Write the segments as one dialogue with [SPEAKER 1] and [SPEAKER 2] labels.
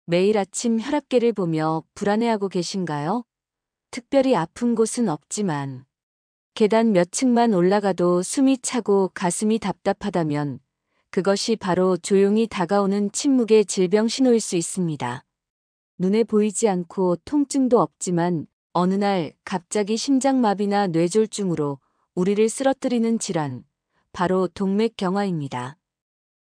[SPEAKER 1] 매일 아침 혈압계를 보며 불안해하고 계신가요? 특별히 아픈 곳은 없지만 계단 몇 층만 올라가도 숨이 차고 가슴이 답답하다면 그것이 바로 조용히 다가오는 침묵의 질병 신호일 수 있습니다. 눈에 보이지 않고 통증도 없지만 어느 날 갑자기 심장마비나 뇌졸중으로 우리를 쓰러뜨리는 질환, 바로 동맥경화입니다.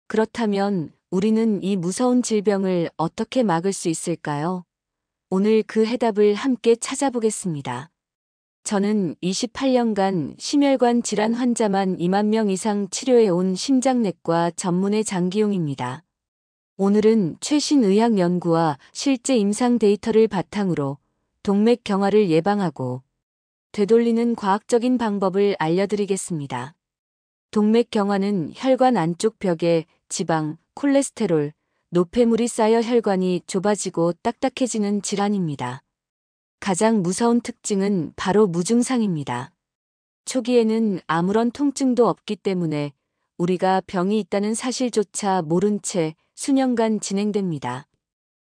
[SPEAKER 1] 그렇다면 우리는 이 무서운 질병을 어떻게 막을 수 있을까요? 오늘 그 해답을 함께 찾아보겠습니다. 저는 28년간 심혈관 질환 환자만 2만 명 이상 치료해 온 심장내과 전문의 장기용입니다. 오늘은 최신 의학 연구와 실제 임상 데이터를 바탕으로 동맥경화를 예방하고 되돌리는 과학적인 방법을 알려드리겠습니다. 동맥경화는 혈관 안쪽 벽에 지방, 콜레스테롤, 노폐물이 쌓여 혈관이 좁아지고 딱딱해지는 질환입니다. 가장 무서운 특징은 바로 무증상입니다. 초기에는 아무런 통증도 없기 때문에 우리가 병이 있다는 사실조차 모른 채 수년간 진행됩니다.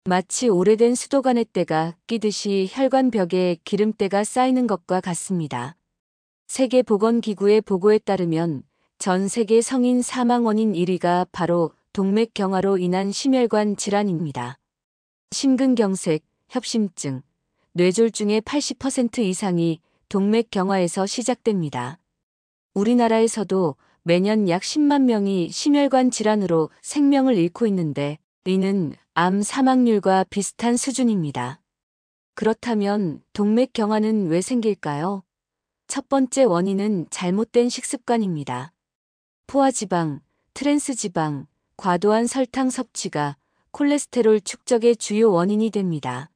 [SPEAKER 1] 마치 오래된 수도관의때가 끼듯이 혈관 벽에 기름때가 쌓이는 것과 같습니다. 세계보건기구의 보고에 따르면 전 세계 성인 사망 원인 1위가 바로 동맥경화로 인한 심혈관 질환입니다. 심근경색, 협심증, 뇌졸중의 80% 이상이 동맥경화에서 시작됩니다. 우리나라에서도 매년 약 10만 명이 심혈관 질환으로 생명을 잃고 있는데 이는 암 사망률과 비슷한 수준입니다. 그렇다면 동맥경화는 왜 생길까요? 첫 번째 원인은 잘못된 식습관입니다. 포화지방, 트랜스지방, 과도한 설탕 섭취가 콜레스테롤 축적의 주요 원인이 됩니다.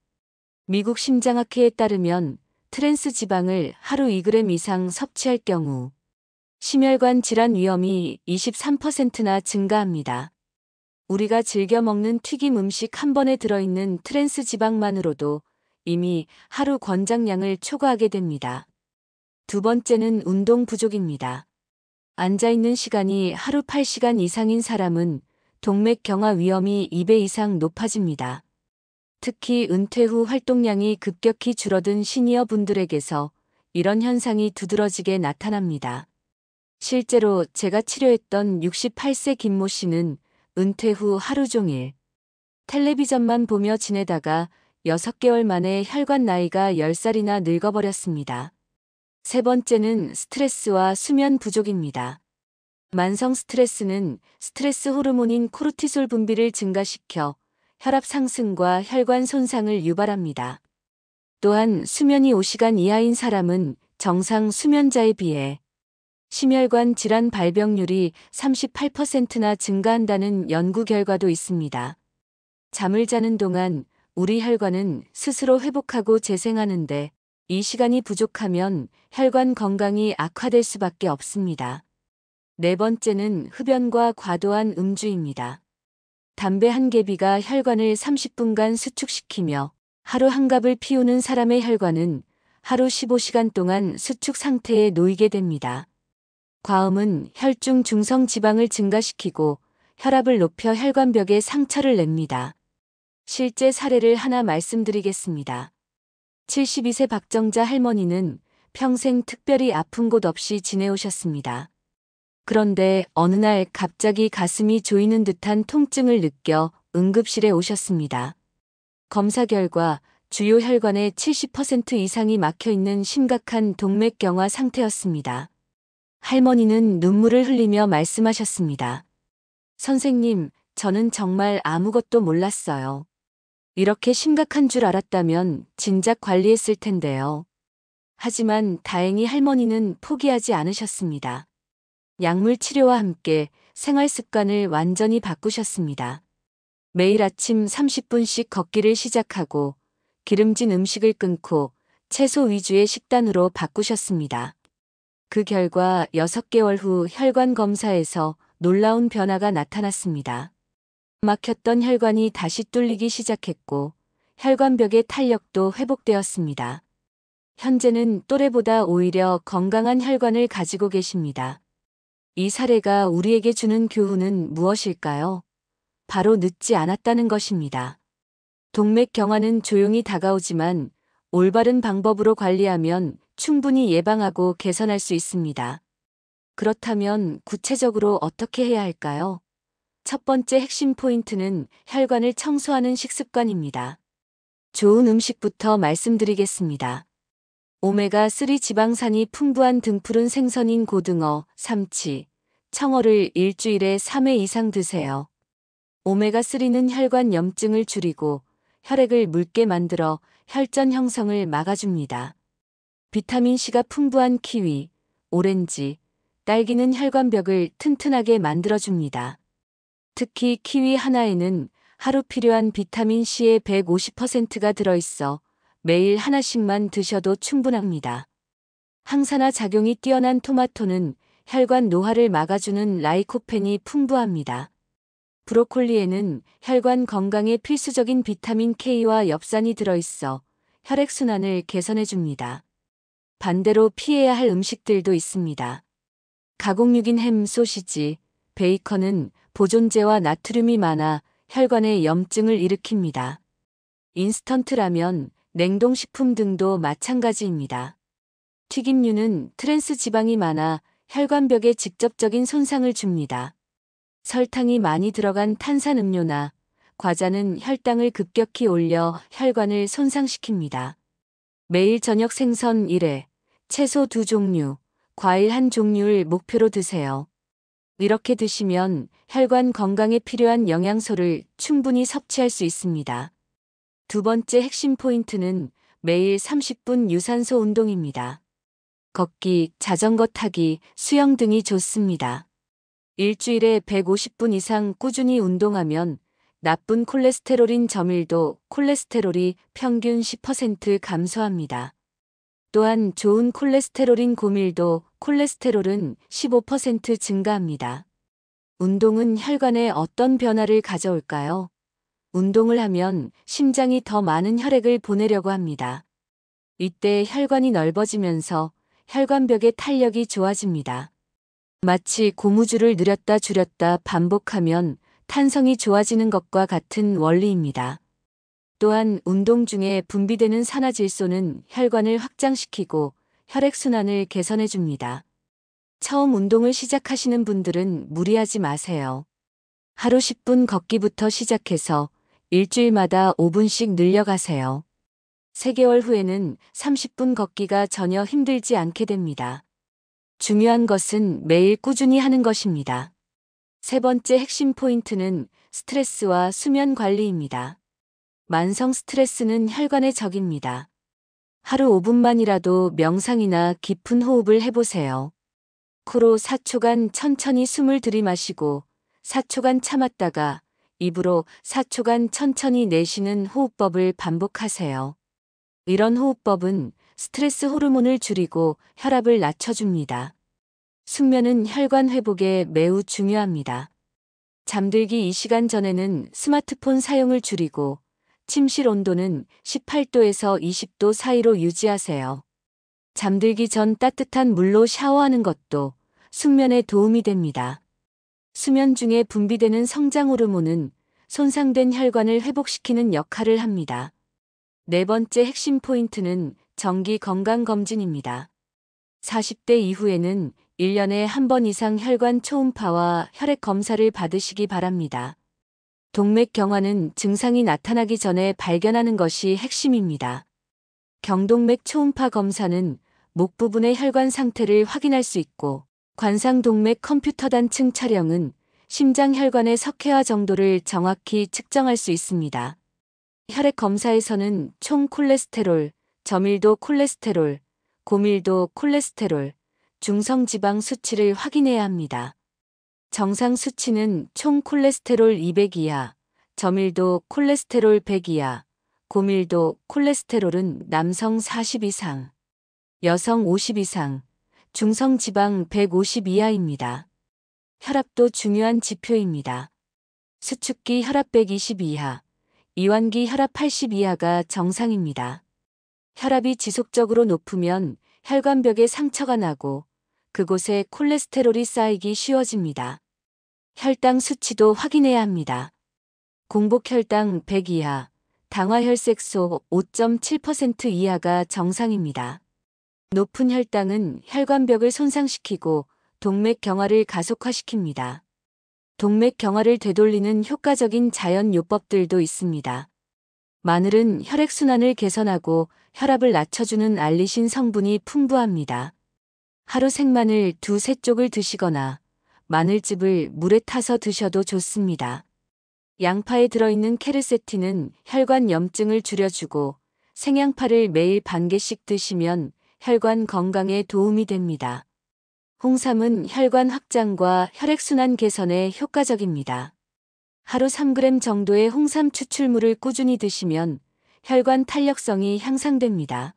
[SPEAKER 1] 미국 심장학회에 따르면 트랜스지방을 하루 2g 이상 섭취할 경우 심혈관 질환 위험이 23%나 증가합니다. 우리가 즐겨 먹는 튀김 음식 한 번에 들어있는 트랜스지방만으로도 이미 하루 권장량을 초과하게 됩니다. 두 번째는 운동 부족입니다. 앉아있는 시간이 하루 8시간 이상인 사람은 동맥경화 위험이 2배 이상 높아집니다. 특히 은퇴 후 활동량이 급격히 줄어든 시니어 분들에게서 이런 현상이 두드러지게 나타납니다. 실제로 제가 치료했던 68세 김모 씨는 은퇴 후 하루 종일 텔레비전만 보며 지내다가 6개월 만에 혈관 나이가 10살이나 늙어버렸습니다. 세 번째는 스트레스와 수면 부족입니다. 만성 스트레스는 스트레스 호르몬인 코르티솔 분비를 증가시켜 혈압 상승과 혈관 손상을 유발합니다. 또한 수면이 5시간 이하인 사람은 정상 수면자에 비해 심혈관 질환 발병률이 38%나 증가한다는 연구 결과도 있습니다. 잠을 자는 동안 우리 혈관은 스스로 회복하고 재생하는데 이 시간이 부족하면 혈관 건강이 악화될 수밖에 없습니다. 네 번째는 흡연과 과도한 음주입니다. 담배 한 개비가 혈관을 30분간 수축시키며 하루 한 갑을 피우는 사람의 혈관은 하루 15시간 동안 수축 상태에 놓이게 됩니다. 과음은 혈중 중성 지방을 증가시키고 혈압을 높여 혈관벽에 상처를 냅니다. 실제 사례를 하나 말씀드리겠습니다. 72세 박정자 할머니는 평생 특별히 아픈 곳 없이 지내오셨습니다. 그런데 어느 날 갑자기 가슴이 조이는 듯한 통증을 느껴 응급실에 오셨습니다. 검사 결과 주요 혈관의 70% 이상이 막혀 있는 심각한 동맥경화 상태였습니다. 할머니는 눈물을 흘리며 말씀하셨습니다. 선생님, 저는 정말 아무것도 몰랐어요. 이렇게 심각한 줄 알았다면 진작 관리했을 텐데요. 하지만 다행히 할머니는 포기하지 않으셨습니다. 약물 치료와 함께 생활 습관을 완전히 바꾸셨습니다. 매일 아침 30분씩 걷기를 시작하고 기름진 음식을 끊고 채소 위주의 식단으로 바꾸셨습니다. 그 결과 6개월 후 혈관 검사에서 놀라운 변화가 나타났습니다. 막혔던 혈관이 다시 뚫리기 시작했고 혈관벽의 탄력도 회복되었습니다. 현재는 또래보다 오히려 건강한 혈관을 가지고 계십니다. 이 사례가 우리에게 주는 교훈은 무엇일까요? 바로 늦지 않았다는 것입니다. 동맥 경화는 조용히 다가오지만 올바른 방법으로 관리하면 충분히 예방하고 개선할 수 있습니다. 그렇다면 구체적으로 어떻게 해야 할까요? 첫 번째 핵심 포인트는 혈관을 청소하는 식습관입니다. 좋은 음식부터 말씀드리겠습니다. 오메가3 지방산이 풍부한 등푸른 생선인 고등어, 삼치, 청어를 일주일에 3회 이상 드세요. 오메가3는 혈관 염증을 줄이고 혈액을 묽게 만들어 혈전 형성을 막아줍니다. 비타민C가 풍부한 키위, 오렌지, 딸기는 혈관벽을 튼튼하게 만들어줍니다. 특히 키위 하나에는 하루 필요한 비타민C의 150%가 들어있어 매일 하나씩만 드셔도 충분합니다. 항산화 작용이 뛰어난 토마토는 혈관 노화를 막아주는 라이코펜이 풍부합니다. 브로콜리에는 혈관 건강에 필수적인 비타민 K와 엽산이 들어있어 혈액순환을 개선해줍니다. 반대로 피해야 할 음식들도 있습니다. 가공육인 햄, 소시지, 베이컨은 보존제와 나트륨이 많아 혈관에 염증을 일으킵니다. 인스턴트 라면, 냉동식품 등도 마찬가지입니다. 튀김류는 트랜스 지방이 많아 혈관벽에 직접적인 손상을 줍니다. 설탕이 많이 들어간 탄산음료나 과자는 혈당을 급격히 올려 혈관을 손상시킵니다. 매일 저녁 생선 1회, 채소 2종류, 과일 1종류를 목표로 드세요. 이렇게 드시면 혈관 건강에 필요한 영양소를 충분히 섭취할 수 있습니다. 두 번째 핵심 포인트는 매일 30분 유산소 운동입니다. 걷기, 자전거 타기, 수영 등이 좋습니다. 일주일에 150분 이상 꾸준히 운동하면 나쁜 콜레스테롤인 저밀도 콜레스테롤이 평균 10% 감소합니다. 또한 좋은 콜레스테롤인 고밀도 콜레스테롤은 15% 증가합니다. 운동은 혈관에 어떤 변화를 가져올까요? 운동을 하면 심장이 더 많은 혈액을 보내려고 합니다. 이때 혈관이 넓어지면서 혈관벽의 탄력이 좋아집니다. 마치 고무줄을 늘렸다 줄였다 반복하면 탄성이 좋아지는 것과 같은 원리입니다. 또한 운동 중에 분비되는 산화질소는 혈관을 확장시키고 혈액순환을 개선해줍니다. 처음 운동을 시작하시는 분들은 무리하지 마세요. 하루 10분 걷기부터 시작해서 일주일마다 5분씩 늘려가세요. 3개월 후에는 30분 걷기가 전혀 힘들지 않게 됩니다. 중요한 것은 매일 꾸준히 하는 것입니다. 세 번째 핵심 포인트는 스트레스와 수면 관리입니다. 만성 스트레스는 혈관의 적입니다. 하루 5분만이라도 명상이나 깊은 호흡을 해보세요. 코로 4초간 천천히 숨을 들이마시고 4초간 참았다가 입으로 4초간 천천히 내쉬는 호흡법을 반복하세요. 이런 호흡법은 스트레스 호르몬을 줄이고 혈압을 낮춰줍니다. 숙면은 혈관 회복에 매우 중요합니다. 잠들기 2시간 전에는 스마트폰 사용을 줄이고 침실 온도는 18도에서 20도 사이로 유지하세요. 잠들기 전 따뜻한 물로 샤워하는 것도 숙면에 도움이 됩니다. 수면 중에 분비되는 성장 호르몬은 손상된 혈관을 회복시키는 역할을 합니다. 네 번째 핵심 포인트는 정기 건강검진입니다. 40대 이후에는 1년에 한 번 이상 혈관 초음파와 혈액 검사를 받으시기 바랍니다. 동맥 경화는 증상이 나타나기 전에 발견하는 것이 핵심입니다. 경동맥 초음파 검사는 목 부분의 혈관 상태를 확인할 수 있고, 관상동맥 컴퓨터 단층 촬영은 심장 혈관의 석회화 정도를 정확히 측정할 수 있습니다. 혈액 검사에서는 총 콜레스테롤, 저밀도 콜레스테롤, 고밀도 콜레스테롤, 중성지방 수치를 확인해야 합니다. 정상 수치는 총 콜레스테롤 200 이하, 저밀도 콜레스테롤 100 이하, 고밀도 콜레스테롤은 남성 40 이상, 여성 50 이상, 중성지방 150 이하입니다. 혈압도 중요한 지표입니다. 수축기 혈압 120 이하, 이완기 혈압 80 이하가 정상입니다. 혈압이 지속적으로 높으면 혈관벽에 상처가 나고 그곳에 콜레스테롤이 쌓이기 쉬워집니다. 혈당 수치도 확인해야 합니다. 공복 혈당 100 이하, 당화혈색소 5.7% 이하가 정상입니다. 높은 혈당은 혈관벽을 손상시키고 동맥 경화를 가속화시킵니다. 동맥 경화를 되돌리는 효과적인 자연 요법들도 있습니다. 마늘은 혈액순환을 개선하고 혈압을 낮춰주는 알리신 성분이 풍부합니다. 하루 생마늘 2~3쪽을 드시거나 마늘즙을 물에 타서 드셔도 좋습니다. 양파에 들어있는 케르세틴은 혈관 염증을 줄여주고 생양파를 매일 반 개씩 드시면 혈관 건강에 도움이 됩니다. 홍삼은 혈관 확장과 혈액순환 개선에 효과적입니다. 하루 3g 정도의 홍삼 추출물을 꾸준히 드시면 혈관 탄력성이 향상됩니다.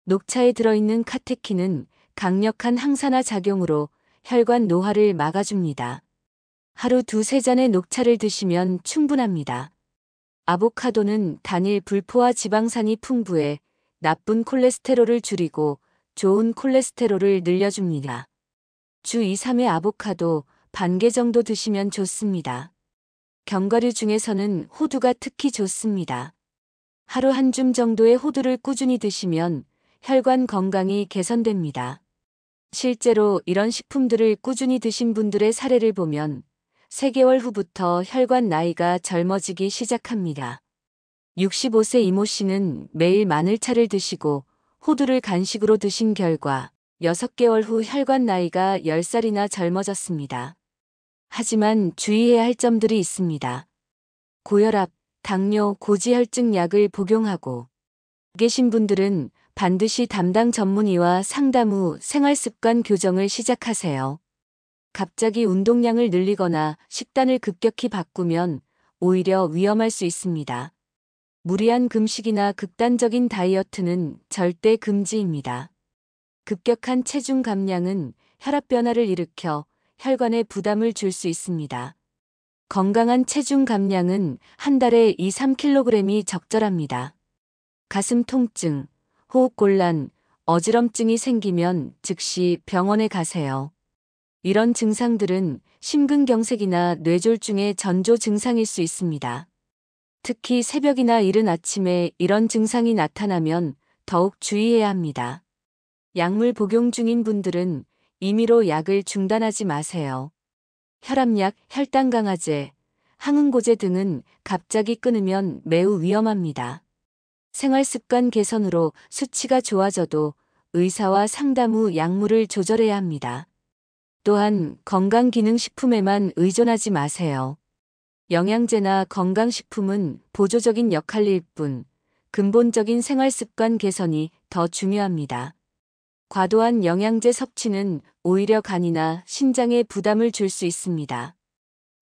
[SPEAKER 1] 녹차에 들어있는 카테킨은 강력한 항산화 작용으로 혈관 노화를 막아줍니다. 하루 2~3잔의 녹차를 드시면 충분합니다. 아보카도는 단일 불포화 지방산이 풍부해 나쁜 콜레스테롤을 줄이고 좋은 콜레스테롤을 늘려줍니다. 주 2~3회 아보카도 반 개 정도 드시면 좋습니다. 견과류 중에서는 호두가 특히 좋습니다. 하루 한 줌 정도의 호두를 꾸준히 드시면 혈관 건강이 개선됩니다. 실제로 이런 식품들을 꾸준히 드신 분들의 사례를 보면 3개월 후부터 혈관 나이가 젊어지기 시작합니다. 65세 이모 씨는 매일 마늘차를 드시고 호두를 간식으로 드신 결과 6개월 후 혈관 나이가 10살이나 젊어졌습니다. 하지만 주의해야 할 점들이 있습니다. 고혈압, 당뇨, 고지혈증 약을 복용하고 계신 분들은 반드시 담당 전문의와 상담 후 생활습관 교정을 시작하세요. 갑자기 운동량을 늘리거나 식단을 급격히 바꾸면 오히려 위험할 수 있습니다. 무리한 금식이나 극단적인 다이어트는 절대 금지입니다. 급격한 체중 감량은 혈압 변화를 일으켜 혈관에 부담을 줄 수 있습니다. 건강한 체중 감량은 한 달에 2~3kg이 적절합니다. 가슴 통증, 호흡곤란, 어지럼증이 생기면 즉시 병원에 가세요. 이런 증상들은 심근경색이나 뇌졸중의 전조 증상일 수 있습니다. 특히 새벽이나 이른 아침에 이런 증상이 나타나면 더욱 주의해야 합니다. 약물 복용 중인 분들은 임의로 약을 중단하지 마세요. 혈압약, 혈당 강화제, 항응고제 등은 갑자기 끊으면 매우 위험합니다. 생활습관 개선으로 수치가 좋아져도 의사와 상담 후 약물을 조절해야 합니다. 또한 건강기능식품에만 의존하지 마세요. 영양제나 건강식품은 보조적인 역할일 뿐 근본적인 생활습관 개선이 더 중요합니다. 과도한 영양제 섭취는 오히려 간이나 신장에 부담을 줄 수 있습니다.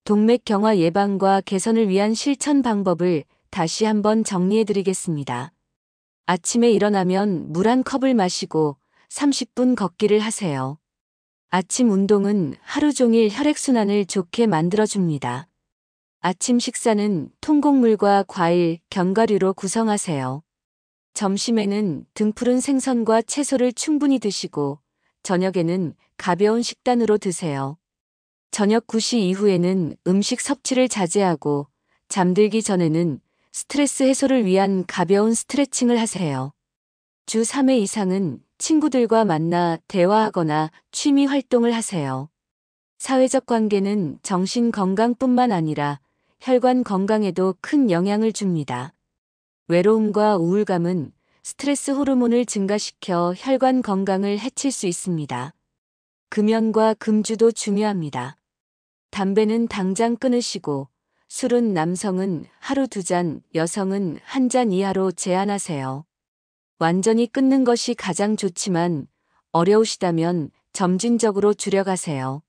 [SPEAKER 1] 동맥 경화 예방과 개선을 위한 실천 방법을 다시 한번 정리해 드리겠습니다. 아침에 일어나면 물 한 컵을 마시고 30분 걷기를 하세요. 아침 운동은 하루 종일 혈액순환을 좋게 만들어줍니다. 아침 식사는 통곡물과 과일, 견과류로 구성하세요. 점심에는 등푸른 생선과 채소를 충분히 드시고 저녁에는 가벼운 식단으로 드세요. 저녁 9시 이후에는 음식 섭취를 자제하고 잠들기 전에는 스트레스 해소를 위한 가벼운 스트레칭을 하세요. 주 3회 이상은 친구들과 만나 대화하거나 취미 활동을 하세요. 사회적 관계는 정신 건강뿐만 아니라 혈관 건강에도 큰 영향을 줍니다. 외로움과 우울감은 스트레스 호르몬을 증가시켜 혈관 건강을 해칠 수 있습니다. 금연과 금주도 중요합니다. 담배는 당장 끊으시고 술은 남성은 하루 2잔, 여성은 1잔 이하로 제한하세요. 완전히 끊는 것이 가장 좋지만 어려우시다면 점진적으로 줄여가세요.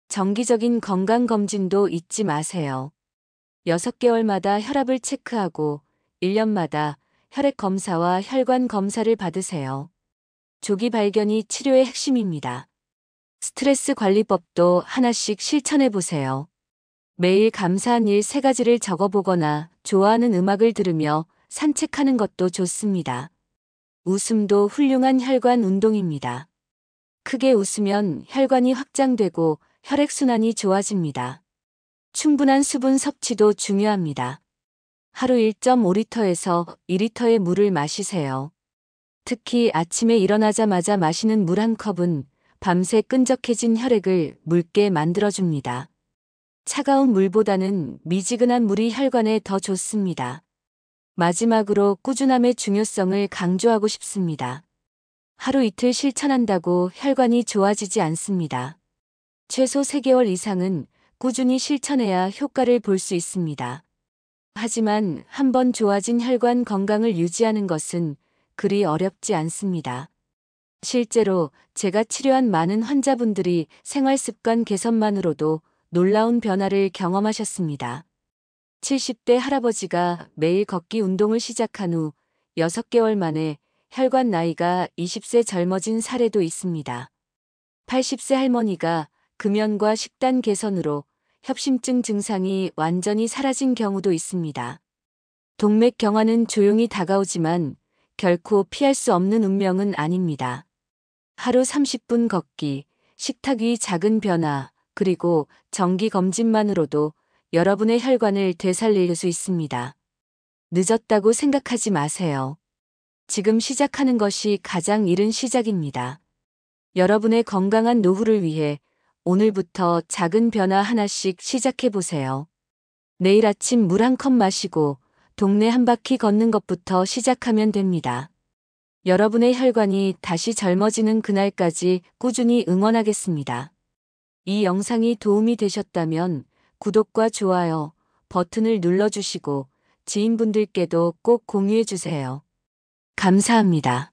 [SPEAKER 1] 정기적인 건강검진도 잊지 마세요. 6개월마다 혈압을 체크하고 1년마다 혈액 검사와 혈관 검사를 받으세요. 조기 발견이 치료의 핵심입니다. 스트레스 관리법도 하나씩 실천해 보세요. 매일 감사한 일 3가지를 적어보거나 좋아하는 음악을 들으며 산책하는 것도 좋습니다. 웃음도 훌륭한 혈관 운동입니다. 크게 웃으면 혈관이 확장되고 혈액순환이 좋아집니다. 충분한 수분 섭취도 중요합니다. 하루 1.5리터에서 2리터의 물을 마시세요. 특히 아침에 일어나자마자 마시는 물 한 컵은 밤새 끈적해진 혈액을 묽게 만들어줍니다. 차가운 물보다는 미지근한 물이 혈관에 더 좋습니다. 마지막으로 꾸준함의 중요성을 강조하고 싶습니다. 하루 이틀 실천한다고 혈관이 좋아지지 않습니다. 최소 3개월 이상은 꾸준히 실천해야 효과를 볼 수 있습니다. 하지만 한번 좋아진 혈관 건강을 유지하는 것은 그리 어렵지 않습니다. 실제로 제가 치료한 많은 환자분들이 생활습관 개선만으로도 놀라운 변화를 경험하셨습니다. 70대 할아버지가 매일 걷기 운동을 시작한 후 6개월 만에 혈관 나이가 20세 젊어진 사례도 있습니다. 80세 할머니가 금연과 식단 개선으로 협심증 증상이 완전히 사라진 경우도 있습니다. 동맥경화는 조용히 다가오지만 결코 피할 수 없는 운명은 아닙니다. 하루 30분 걷기, 식탁 위 작은 변화, 그리고 정기 검진만으로도 여러분의 혈관을 되살릴 수 있습니다. 늦었다고 생각하지 마세요. 지금 시작하는 것이 가장 이른 시작입니다. 여러분의 건강한 노후를 위해 오늘부터 작은 변화 하나씩 시작해 보세요. 내일 아침 물 한 컵 마시고 동네 한 바퀴 걷는 것부터 시작하면 됩니다. 여러분의 혈관이 다시 젊어지는 그날까지 꾸준히 응원하겠습니다. 이 영상이 도움이 되셨다면 구독과 좋아요 버튼을 눌러주시고 지인분들께도 꼭 공유해 주세요. 감사합니다.